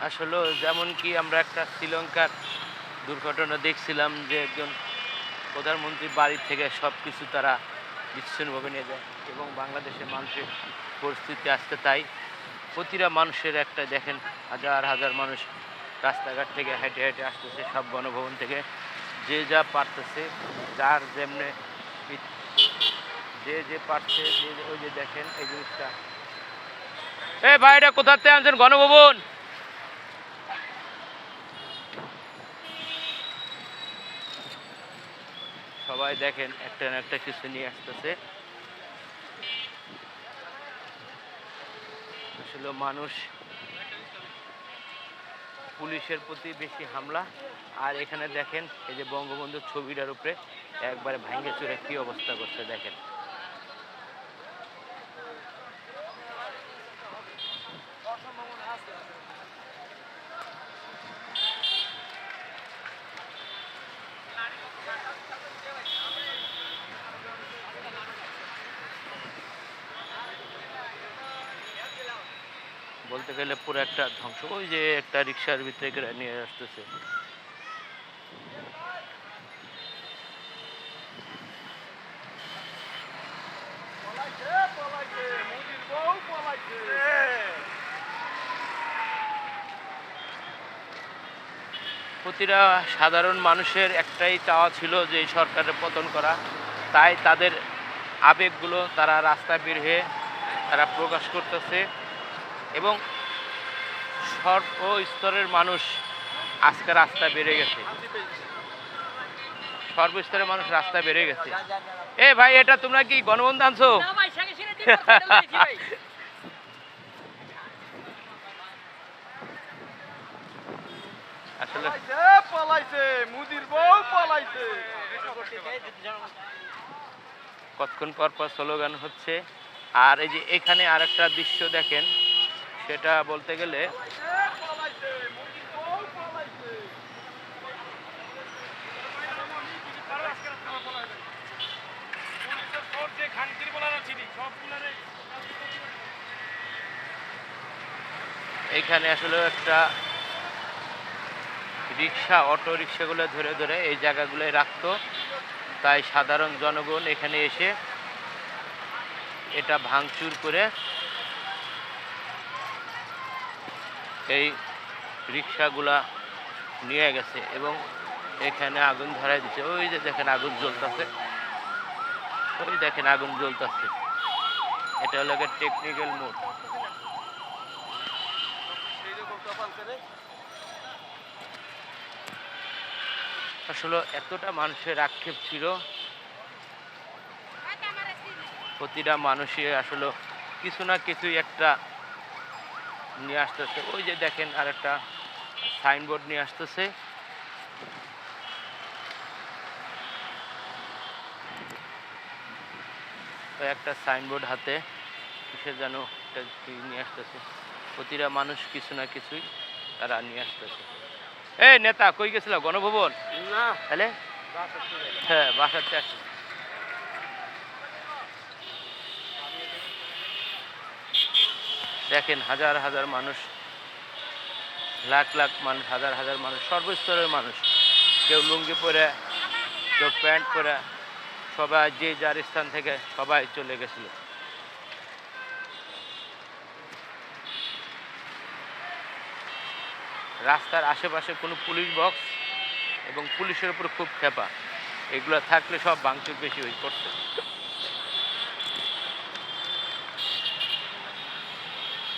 আসলে যেমন কি আমরা একটা শ্রীলঙ্কার দুর্ঘটনা দেখছিলাম যে একজন প্রধানমন্ত্রী বাড়ি থেকে সবকিছু তারা বিচ্ছিন্নভাবে নিয়ে যায় এবং বাংলাদেশের মানুষের পরিস্থিতি আজকে তাই। প্রতিটা মানুষের একটা দেখেন হাজার হাজার মানুষ রাস্তাঘাট থেকে হেঁটে হেঁটে আসতেছে সব গণভবন থেকে, যে যা পারতেছে, যার যেমনে যে যে পারছে, ওই যে দেখেন এই জিনিসটা। এ ভাই, এটা কোথাতে আনছেন গণভবন? সবাই দেখেন একটা না একটা কিছু নিয়ে আসতেছে। আসলে মানুষ পুলিশের প্রতি বেশি হামলা। আর এখানে দেখেন এই যে বঙ্গবন্ধুর ছবিটার উপরে একবারে ভাঙ্গে চুরে কি অবস্থা করছে দেখেন। বলতে গেলে পুরো একটা ধ্বংস। ওই যে একটা রিক্সার ভিতরে করে নিয়ে আসতেছে। প্রতিটা সাধারণ মানুষের একটাই চাওয়া ছিল যে এই সরকারের পতন করা। তাই তাদের আবেগগুলো তারা রাস্তায় বের হয়ে তারা প্রকাশ করতেছে এবং সর্বস্তরের মানুষ আজকে রাস্তায় বেড়ে গেছে। সর্বস্তরের মানুষ রাস্তায় বেড়ে গেছে। এ ভাই, এটা তোমরা কি গণবন্ধু আনছো? আসলে কতক্ষণ পর পর স্লোগান হচ্ছে। আর এই যে এখানে আরেকটা দৃশ্য দেখেন, সেটা বলতে গেলে এইখানে আসলে একটা রিক্সা, অটো রিক্সাগুলো ধরে ধরে এই জায়গাগুলোয় রাখতো। তাই সাধারণ জনগণ এখানে এসে এটা ভাঙচুর করে এই রিক্সাগুলা নিয়ে গেছে এবং এখানে আগুন ধরাই দিচ্ছে। ওই যে দেখেন আগুন জ্বলতেছে, ওই দেখেন আগুন জ্বলতেছে। এটা হলো একটা টেকনিক্যাল মোড। আসলে এতটা মানুষের আক্ষেপ ছিল, প্রতিটা মানুষই আসলে কিছু না কিছুই একটা নিয়ে আসতেছে। ওই যে দেখেন আর একটা সাইনবোর্ড নিয়ে আসতেছে। একটা সাইনবোর্ড হাতে কিসে যেন একটা নিয়ে আসতেছে। প্রতিটা মানুষ কিছু না কিছুই তারা নিয়ে আসতেছে। এই নেতা কই গেছিল? গণভবন না তাহলে? হ্যাঁ, বাসাতে আসছে। দেখেন হাজার হাজার মানুষ, লাখ লাখ মানুষ, হাজার হাজার মানুষ, সর্বস্তরের মানুষ। কেউ লুঙ্গি পরে, কেউ প্যান্ট পরে, সবাই যে যার স্থান থেকে সবাই চলে গেছিল। রাস্তার আশেপাশে কোনো পুলিশ বক্স এবং পুলিশের উপর খুব ক্ষেপা, এগুলো থাকলে সব ভাঙচুর বেশি হয়ে পড়ছে।